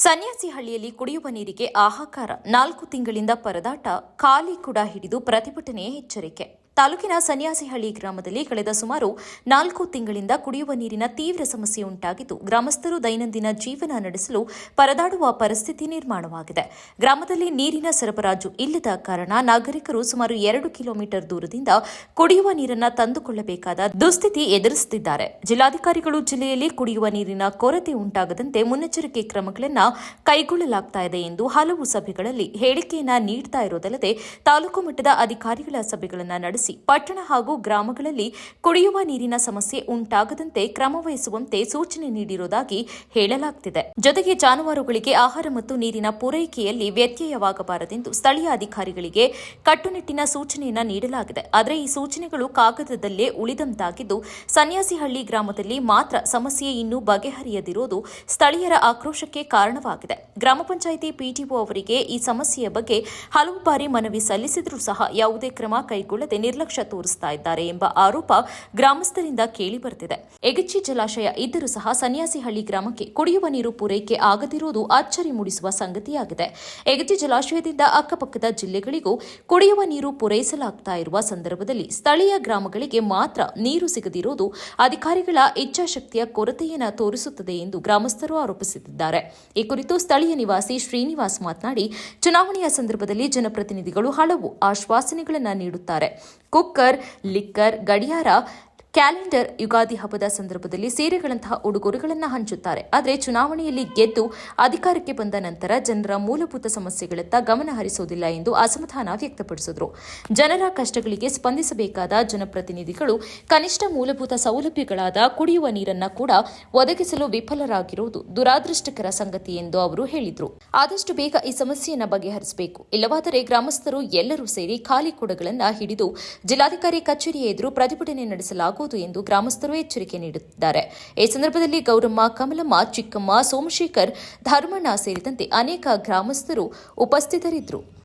ಸನ್ಯಾಸಿಹಳ್ಳಿಯಲ್ಲಿ ಕುಡಿಯುವ ನೀರಿಗೆ ಹಾಹಾಕಾರ, 4 ತಿಂಗಳಿಂದ ಪರದಾಟ, ಖಾಲಿ ಕುಡ ಹಿಡಿದು ಪ್ರತಿಭಟನೆ ಎಚ್ಚರಿಕೆ. ತಾಲೂಕಿನ ಸನ್ಯಾಸಿಹಳ್ಳಿ ಗ್ರಾಮದಲ್ಲಿ ಕಳೆದ ಸುಮಾರು 4 ತಿಂಗಳಿಂದ ಕುಡಿಯುವ ನೀರಿನ ತೀವ್ರ ಸಮಸ್ಯೆ ಉಂಟಾಗಿದ್ದು, ಗ್ರಾಮಸ್ಥರು ದೈನಂದಿನ ಜೀವನ ನಡೆಸಲು ಪರದಾಡುವ ಪರಿಸ್ಥಿತಿ ನಿರ್ಮಾಣವಾಗಿದೆ. ಗ್ರಾಮದಲ್ಲಿ ನೀರಿನ ಸರಬರಾಜು ಇಲ್ಲದ ಕಾರಣ ನಾಗರಿಕರು ಸುಮಾರು 2 ಕಿಲೋಮೀಟರ್ ದೂರದಿಂದ ಕುಡಿಯುವ ನೀರನ್ನು ತಂದುಕೊಳ್ಳಬೇಕಾದ ದುಸ್ಥಿತಿ ಎದುರಿಸುತ್ತಿದ್ದಾರೆ. ಜಿಲ್ಲಾಧಿಕಾರಿಗಳು ಜಿಲ್ಲೆಯಲ್ಲಿ ಕುಡಿಯುವ ನೀರಿನ ಕೊರತೆ ಉಂಟಾಗದಂತೆ ಮುನ್ನೆಚ್ಚರಿಕೆ ಕ್ರಮಗಳನ್ನು ಕೈಗೊಳ್ಳಲಾಗುತ್ತಿದೆ ಎಂದು ಹಲವು ಸಭೆಗಳಲ್ಲಿ ಹೇಳಿಕೆಯನ್ನ ನೀಡುತ್ತಾ ಇರುವುದಲ್ಲದೆ ತಾಲೂಕು ಮಟ್ಟದ ಅಧಿಕಾರಿಗಳ ಸಭೆಗಳನ್ನು ನಡೆಸಿ ಪಟ್ಟಣ ಹಾಗೂ ಗ್ರಾಮಗಳಲ್ಲಿ ಕುಡಿಯುವ ನೀರಿನ ಸಮಸ್ಯೆ ಉಂಟಾಗದಂತೆ ಕ್ರಮ ವಹಿಸುವಂತೆ ಸೂಚನೆ ನೀಡಿರುವುದಾಗಿ ಹೇಳಲಾಗುತ್ತಿದೆ. ಜೊತೆಗೆ ಜಾನುವಾರುಗಳಿಗೆ ಆಹಾರ ಮತ್ತು ನೀರಿನ ಪೂರೈಕೆಯಲ್ಲಿ ವ್ಯತ್ಯಯವಾಗಬಾರದೆಂದು ಸ್ಥಳೀಯ ಅಧಿಕಾರಿಗಳಿಗೆ ಕಟ್ಟುನಿಟ್ಟಿನ ಸೂಚನೆಯನ್ನು ನೀಡಲಾಗಿದೆ. ಆದರೆ ಈ ಸೂಚನೆಗಳು ಕಾಗದದಲ್ಲೇ ಉಳಿದಂತಾಗಿದ್ದು, ಸನ್ಯಾಸಿಹಳ್ಳಿ ಗ್ರಾಮದಲ್ಲಿ ಮಾತ್ರ ಸಮಸ್ಯೆ ಇನ್ನೂ ಬಗೆಹರಿಯದಿರುವುದು ಸ್ಥಳೀಯರ ಆಕ್ರೋಶಕ್ಕೆ ಕಾರಣವಾಗಿದೆ. ಗ್ರಾಮ ಪಂಚಾಯಿತಿ ಪಿಡಿಒ ಅವರಿಗೆ ಈ ಸಮಸ್ಯೆಯ ಬಗ್ಗೆ ಹಲವು ಬಾರಿ ಮನವಿ ಸಲ್ಲಿಸಿದರೂ ಸಹ ಯಾವುದೇ ಕ್ರಮ ಕೈಗೊಳ್ಳದೆ ನಿರ್ಲಕ್ಷ್ಯ ತೋರಿಸ್ತಾ ಇದ್ದಾರೆ ಎಂಬ ಆರೋಪ ಗ್ರಾಮಸ್ಥರಿಂದ ಕೇಳಿಬರುತ್ತಿದೆ. ಎಗಚಿ ಜಲಾಶಯ ಇದ್ದರೂ ಸಹ ಸನ್ಯಾಸಿಹಳ್ಳಿ ಗ್ರಾಮಕ್ಕೆ ಕುಡಿಯುವ ನೀರು ಪೂರೈಕೆ ಆಗದಿರುವುದು ಅಚ್ಚರಿ ಮೂಡಿಸುವ ಸಂಗತಿಯಾಗಿದೆ. ಎಗಚಿ ಜಲಾಶಯದಿಂದ ಅಕ್ಕಪಕ್ಕದ ಜಿಲ್ಲೆಗಳಿಗೂ ಕುಡಿಯುವ ನೀರು ಪೂರೈಸಲಾಗ್ತಾ ಇರುವ ಸಂದರ್ಭದಲ್ಲಿ ಸ್ಥಳೀಯ ಗ್ರಾಮಗಳಿಗೆ ಮಾತ್ರ ನೀರು ಸಿಗದಿರುವುದು ಅಧಿಕಾರಿಗಳ ಇಚ್ಛಾಶಕ್ತಿಯ ಕೊರತೆಯನ್ನು ತೋರಿಸುತ್ತದೆ ಎಂದು ಗ್ರಾಮಸ್ಥರು ಆರೋಪಿಸುತ್ತಿದ್ದಾರೆ. ಈ ಕುರಿತು ಸ್ಥಳೀಯ ನಿವಾಸಿ ಶ್ರೀನಿವಾಸ್ ಮಾತನಾಡಿ, ಚುನಾವಣೆಯ ಸಂದರ್ಭದಲ್ಲಿ ಜನಪ್ರತಿನಿಧಿಗಳು ಹಲವು ಆಶ್ವಾಸನೆಗಳನ್ನು ನೀಡುತ್ತಾರೆ. ಕುಕ್ಕರ್, ಲಿಕ್ಕರ್, ಗಡಿಯಾರ, ಕ್ಯಾಲೆಂಡರ್, ಯುಗಾದಿ ಹಬ್ಬದ ಸಂದರ್ಭದಲ್ಲಿ ಸೀರೆಗಳಂತಹ ಉಡುಗೊರೆಗಳನ್ನು ಹಂಚುತ್ತಾರೆ. ಆದರೆ ಚುನಾವಣೆಯಲ್ಲಿ ಗೆದ್ದು ಅಧಿಕಾರಕ್ಕೆ ಬಂದ ನಂತರ ಜನರ ಮೂಲಭೂತ ಸಮಸ್ಯೆಗಳತ್ತ ಗಮನ ಹರಿಸುವುದಿಲ್ಲ ಎಂದು ಅಸಮಾಧಾನ ವ್ಯಕ್ತಪಡಿಸಿದರು. ಜನರ ಕಷ್ಟಗಳಿಗೆ ಸ್ಪಂದಿಸಬೇಕಾದ ಜನಪ್ರತಿನಿಧಿಗಳು ಕನಿಷ್ಠ ಮೂಲಭೂತ ಸೌಲಭ್ಯಗಳಾದ ಕುಡಿಯುವ ನೀರನ್ನು ಕೂಡ ಒದಗಿಸಲು ವಿಫಲರಾಗಿರುವುದು ದುರಾದೃಷ್ಟಕರ ಸಂಗತಿ ಎಂದು ಅವರು ಹೇಳಿದರು. ಆದಷ್ಟು ಬೇಗ ಈ ಸಮಸ್ಯೆಯನ್ನು ಬಗೆಹರಿಸಬೇಕು. ಇಲ್ಲವಾದರೆ ಗ್ರಾಮಸ್ಥರು ಎಲ್ಲರೂ ಸೇರಿ ಖಾಲಿ ಕೊಡಗಳನ್ನು ಹಿಡಿದು ಜಿಲ್ಲಾಧಿಕಾರಿ ಕಚೇರಿಯ ಎದುರು ಪ್ರತಿಭಟನೆ ನಡೆಸಲಾಗುವುದು ಎಂದು ಗ್ರಾಮಸ್ಥರು ಎಚ್ಚರಿಕೆ ನೀಡುತ್ತಿದ್ದಾರೆ. ಈ ಸಂದರ್ಭದಲ್ಲಿ ಗೌರಮ್ಮ, ಕಮಲಮ್ಮ, ಚಿಕ್ಕಮ್ಮ, ಸೋಮಶೇಖರ್, ಧರ್ಮಣ್ಣ ಸೇರಿದಂತೆ ಅನೇಕ ಗ್ರಾಮಸ್ಥರು ಉಪಸ್ಥಿತರಿದ್ದರು.